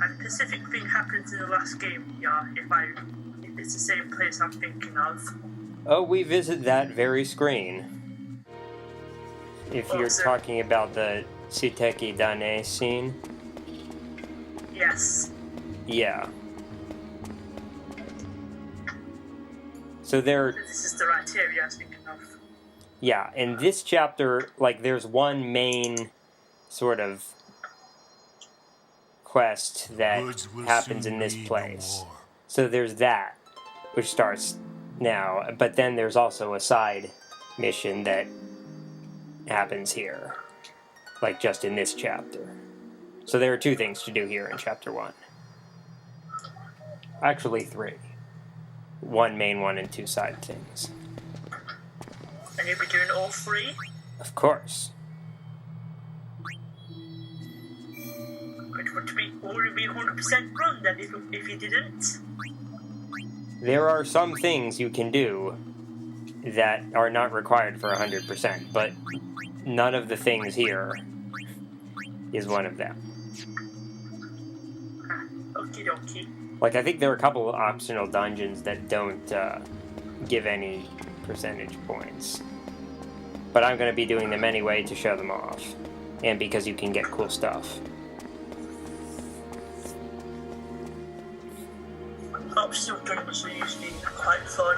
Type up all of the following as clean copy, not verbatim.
And a specific thing happens in the last game, yeah, if it's the same place I'm thinking of. Oh, we visit that very screen. If you're talking about the Tsuteki Dane scene. Yes. Yeah. So This is the right area I was thinking of. Yeah, in this chapter, like, there's one main sort of quest that happens in this place. So there's that, which starts now, but then there's also a side mission that happens here, like just in this chapter. So there are 2 things to do here in chapter 1. Actually 3. 1 main one and 2 side things. And you'll be doing all 3? Of course. It would be 100% run then if you didn't. There are some things you can do that are not required for 100%, but none of the things here is one of them. Okie dokie. Like, I think there are a couple of optional dungeons that don't give any percentage points. But I'm going to be doing them anyway to show them off. And because you can get cool stuff. Optional dungeons are usually quite fun,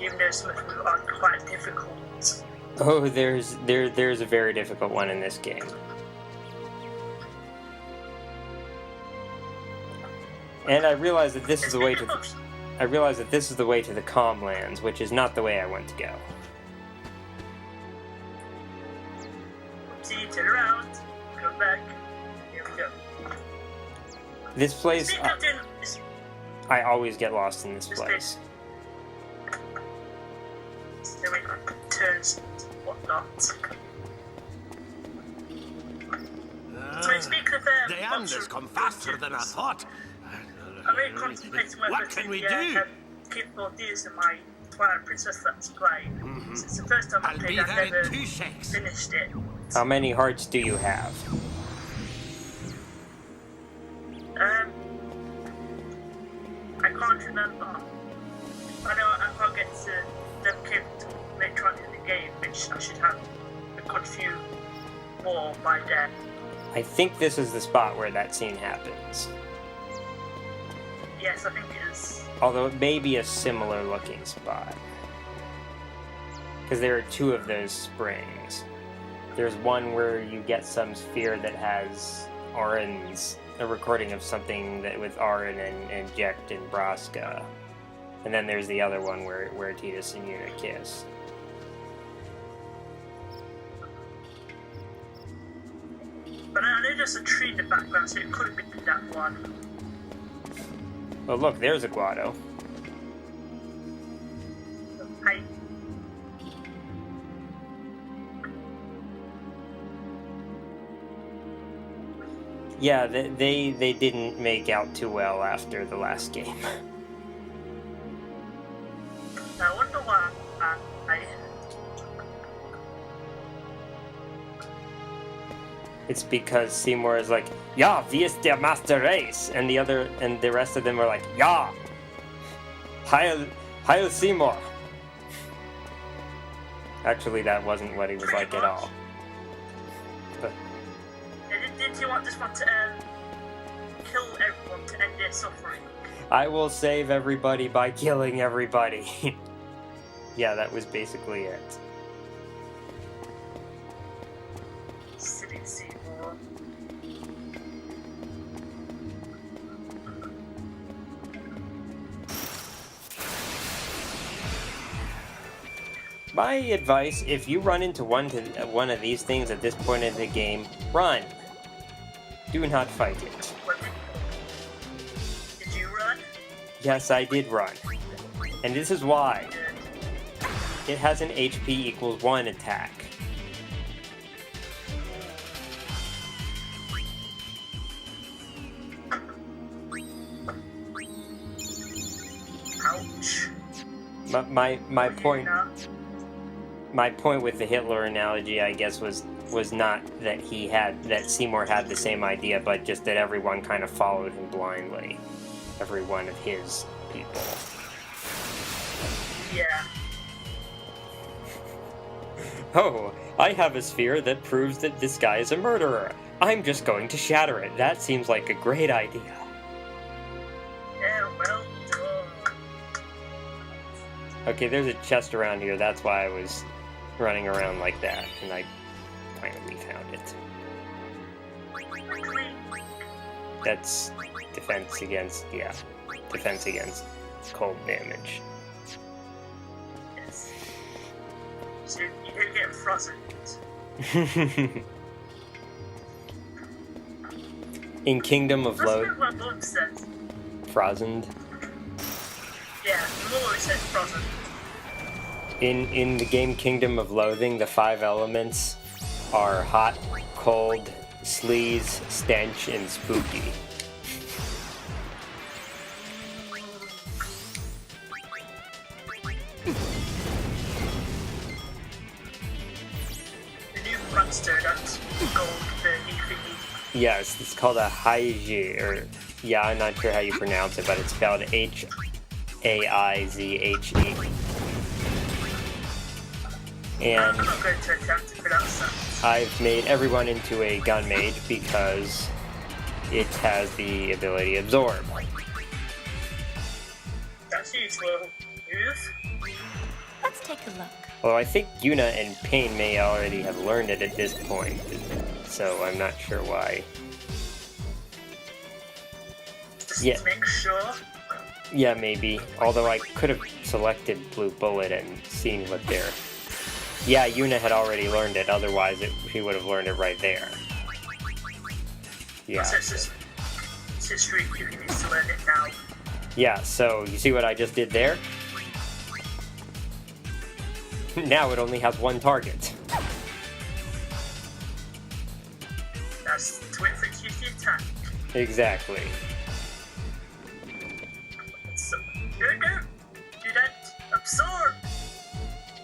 even though some of them are quite difficult. Oh, there's a very difficult one in this game. And I realize that this is the way to the Calm Lands, which is not the way I want to go. See you, turn around, come back. Here we go. This place, I always get lost in this place. There we go. Turns and whatnot. So speaking of the end has come faster than I thought. I'm really contemplating whether What can we do? keep all these in my Twilight Princess Let's Play. Since the first time I I'll played, be I there never in 2 seconds. finished it. How many hearts do you have? I can't remember. I know I can't get to them to later on in the game, which I should have a good few more by then. I think this is the spot where that scene happens. Yes, I think it is. Although it may be a similar looking spot. Because there are 2 of those springs. There's one where you get some sphere that has Auron's, a recording of something that with Auron and Jecht and Braska. And then there's the other one where Tidus and Yuna kiss. But I know there's a tree in the background, so it could have been that one. Oh look, there's a Guado. Hi. Yeah, they didn't make out too well after the last game. I wonder why. It's because Seymour is like, "Ja, wie ist der Master Race?" And the rest of them are like, "Ja, Heil Seymour." Actually, that wasn't what he was like at all. But Did you want this one to kill everyone to end their suffering? I will save everybody by killing everybody. Yeah, that was basically it. Silly Seymour. My advice, if you run into one of these things at this point in the game, run. Do not fight it. Did you run? Yes, I did run. And this is why. It has an HP equals 1 attack. Ouch. My point with the Hitler analogy, I guess, was was not that Seymour had the same idea, but just that everyone kind of followed him blindly. Every one of his people. Yeah. Oh, I have a sphere that proves that this guy is a murderer. I'm just going to shatter it. That seems like a great idea. Yeah, well done. Okay, there's a chest around here. That's why I was running around like that, and I finally found it. That's defense against cold damage. Yes. So you don't get frozen. In Kingdom of That's Loathing... what my mum says. Frozen? Yeah, my mum always says frozen. In the game Kingdom of Loathing, the 5 elements are hot, cold, sleaze, stench, and spooky. The new monster, that's gold, the new thingy. Yes, it's called a Haiji, or yeah, I'm not sure how you pronounce it, but it's spelled H-A-I-Z-H-E. And I'm not going to attempt to pronounce that. I've made everyone into a gun mage because it has the ability absorb. That's useful. Move. Let's take a look. Well, I think Yuna and Pain may already have learned it at this point, so I'm not sure why. Just Yeah. to make sure. Yeah, maybe. Although I could have selected Blue Bullet and seen what their... Yeah, Yuna had already learned it, otherwise she would have learned it right there. Yeah. So it's just Riku who needs to learn it now. Yeah, so you see what I just did there? Now it only has one target. That's to wait for it to use the attack. Exactly. So, here we go. Do that. Absorb.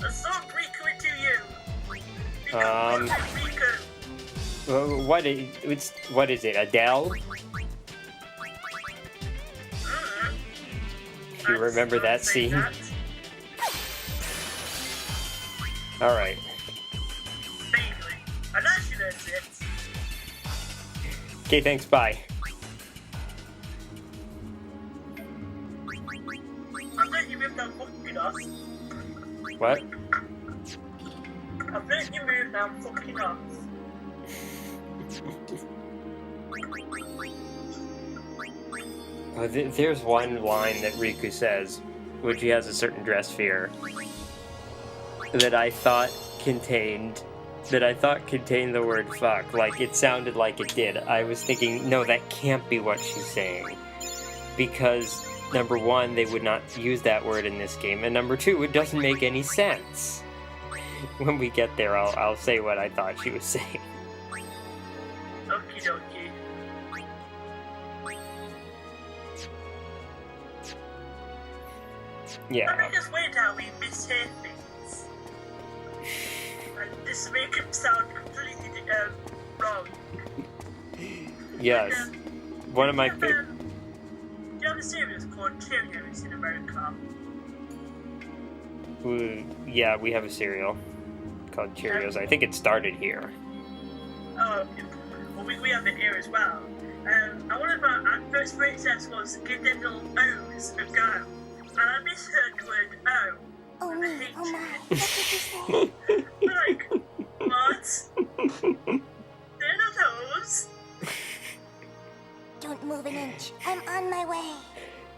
Absorb Riku into you. Riku, Riku. What is it, Adele? Do you remember that scene? That. Alright. Vaguely. I know she knows it. Okay, thanks, bye. I bet you moved down fucking us. What? I bet you moved down fucking us. Oh, there's one line that Riku says, when she has a certain Dressphere, that I thought contained the word fuck. Like, it sounded like it did. I was thinking, no, that can't be what she's saying. Because, number one, they would not use that word in this game, and number two, it doesn't make any sense. When we get there, I'll say what I thought she was saying. Okie dokie. Yeah. Let me just wait how we mishear things. And this make him sound completely wrong. Yes. One of my Do favorite... you have a series called Helios in America? Yeah, we have a cereal called Cheerios. I think it started here. Oh, well, we have it here as well. And one of our first phrases was give them little O's a go. And I misheard the word O. Oh And I me, hate oh my. it. What did you say? Like, what? They're not O's. Don't move an inch. I'm on my way.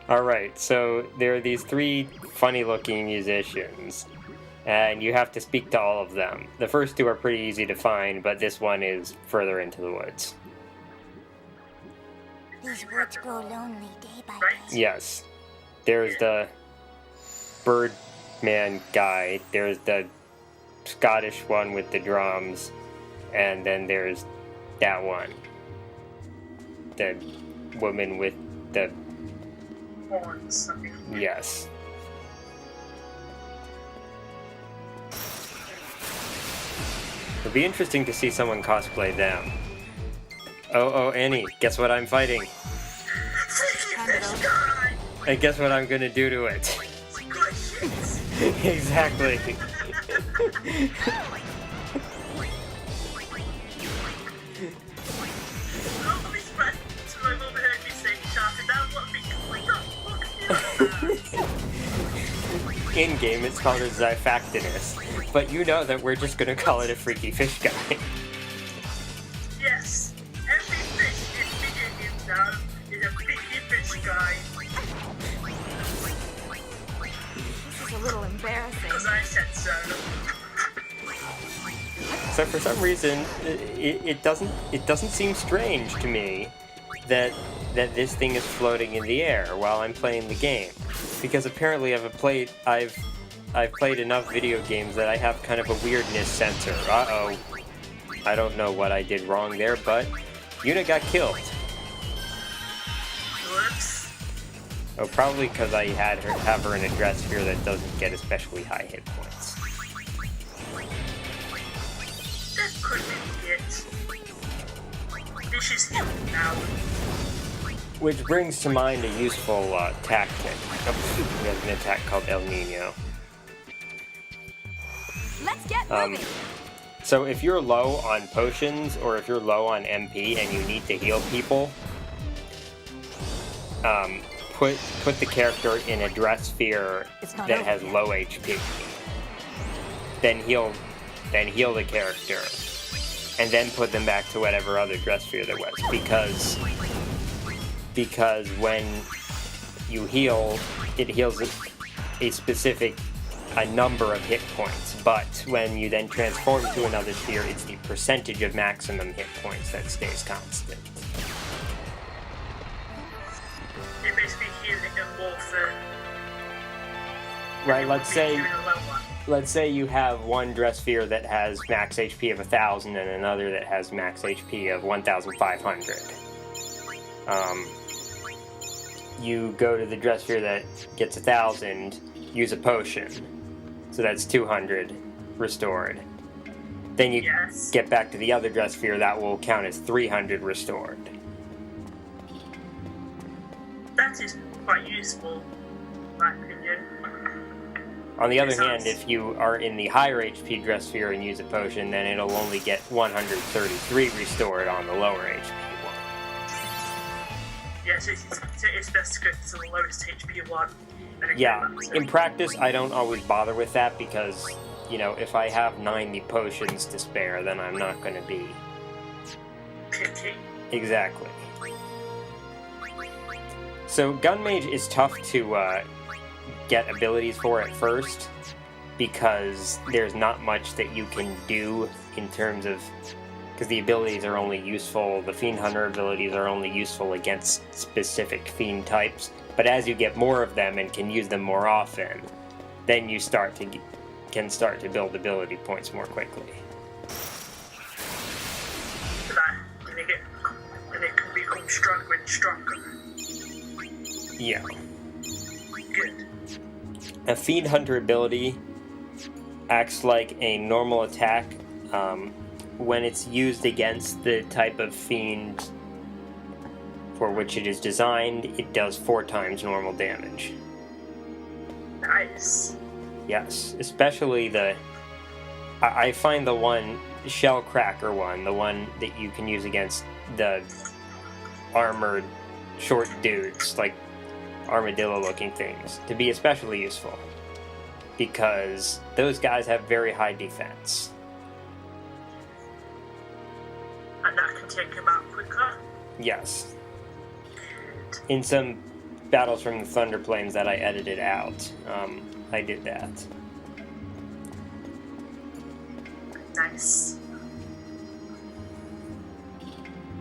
Alright, so there are these 3 funny-looking musicians, and you have to speak to all of them. The first 2 are pretty easy to find, but this one is further into the woods. These woods grow lonely day by Right. day. Yes. There's the Birdman guy, there's the Scottish one with the drums, and then there's that one. The woman with the... Horns. Yes. It'll be interesting to see someone cosplay them. Oh, Annie, guess what I'm fighting? Freaky fish guy! And guess what I'm gonna do to it? Squishes! Exactly. All these friends who have overheard me say shouted out what me what the fuck? In game, it's called a Zyphactinus, but you know that we're just gonna call it a freaky fish guy. Yes, every fish in video games now is a freaky fish guy. This is a little embarrassing. Because I said so. So for some reason, it doesn't seem strange to me that this thing is floating in the air while I'm playing the game, because apparently I've played enough video games that I have kind of a weirdness sensor. Uh-oh. I don't know what I did wrong there, but Yuna got killed. Whoops. Oh, probably because I have her in a Dressphere that doesn't get especially high hit points. That could be it. This is healed now. Which brings to mind a useful tactic. Oh, there's an attack called El Nino. Let's get moving. So if you're low on potions, or if you're low on MP and you need to heal people, put the character in a Dressphere that has low HP. Then heal the character, and then put them back to whatever other Dressphere there was. Because when you heal, it heals a number of hit points, but when you then transform to another sphere, it's the percentage of maximum hit points that stays constant. You're basically healing them more for... Right, let's say doing a low one. let's say you have one Dressphere that has max HP of 1,000 and another that has max HP of 1,500. You go to the Dressphere that gets 1,000, use a potion. So that's 200 restored. Then you get back to the other Dressphere, that will count as 300 restored. That is quite useful, in my opinion. On the other hand, if you are in the higher HP Dressphere and use a potion, then it'll only get 133 restored on the lower HP one. Yeah, so it's best to go to the lowest HP one. Yeah, in practice, I don't always bother with that because, you know, if I have 90 potions to spare, then I'm not going to be... picky. Exactly. So, Gun Mage is tough to get abilities for at first, because there's not much that you can do in terms of... Because the abilities are only useful, the Fiend Hunter abilities are only useful against specific Fiend types. But as you get more of them and can use them more often, then you can start to build ability points more quickly. And it can become stronger and stronger. Yeah. Good. A Fiend Hunter ability acts like a normal attack when it's used against the type of Fiend for which it is designed. It does 4 times normal damage. Nice. Yes, especially I find the one, Shell Cracker one, the one that you can use against the armored short dudes, like armadillo-looking things, to be especially useful. Because those guys have very high defense. And that can take him out quicker? Yes. In some battles from the Thunder Plains that I edited out, I did that. Nice.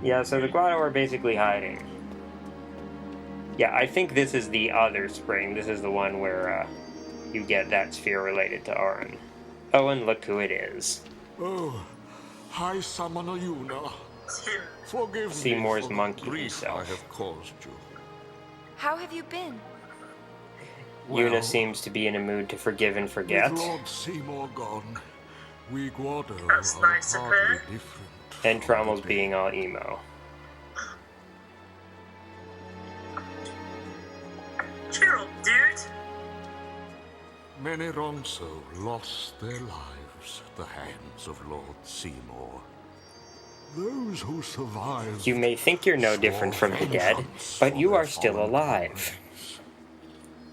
Yeah, so the Guado are basically hiding. Yeah, I think this is the other spring. This is the one where you get that sphere related to Auron. Oh, and look who it is. Oh, High Summoner Yuna. Forgive Seymour's me for monkey the grief himself. I have caused you. How have you been? Yuna Well, seems to be in a mood to forgive and forget. with Lord Seymour gone, We Guado That's are nice of hardly her. different. And from Trommel's the being all emo. Cheer up, dude. Many Ronso lost their lives at the hands of Lord Seymour. Those who survived. You may think you're no different from the dead, but you are still alive.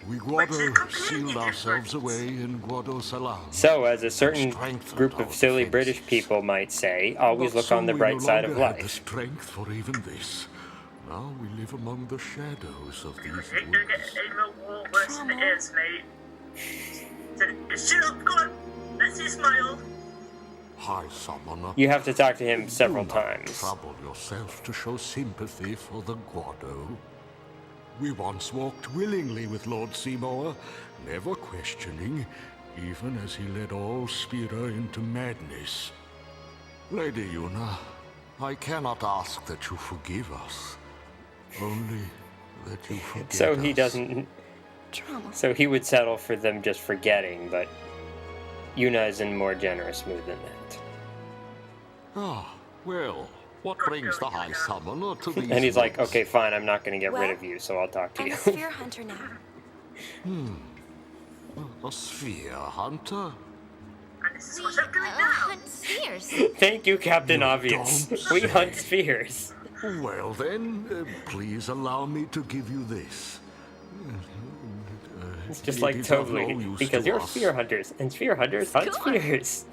We Guado sealed ourselves away in Guado Salam. So, as a certain group of silly British people might say, always look on the bright side of We no longer had the life. strength for even this. Now we live among the shadows of these It ain't gonna get woods. any more worse than it is, mate. So, shut up, go on. Let's see a smile. High Summoner. You have to talk to him several Do not times. trouble yourself to show sympathy for the Guado. We once walked willingly with Lord Seymour, never questioning, even as he led all Spira into madness. Lady Yuna, I cannot ask that you forgive us, only that you forget So he us. doesn't. Trommel. So he would settle for them just forgetting, but Yuna is in more generous mood than that. Ah, well, what brings the High Summoner to these And he's like, woods? okay, fine, I'm not going to get rid Well, of you, so I'll talk to I'm you. a sphere hunter now. A sphere hunter? And this is what I'm doing now. Hunt spheres. Thank you, Captain You Obvious. don't We say. hunt spheres. Well then, please allow me to give you this. It's just It like is of no totally, use because to you're us. sphere hunters, and sphere hunters hunt Come on. spheres.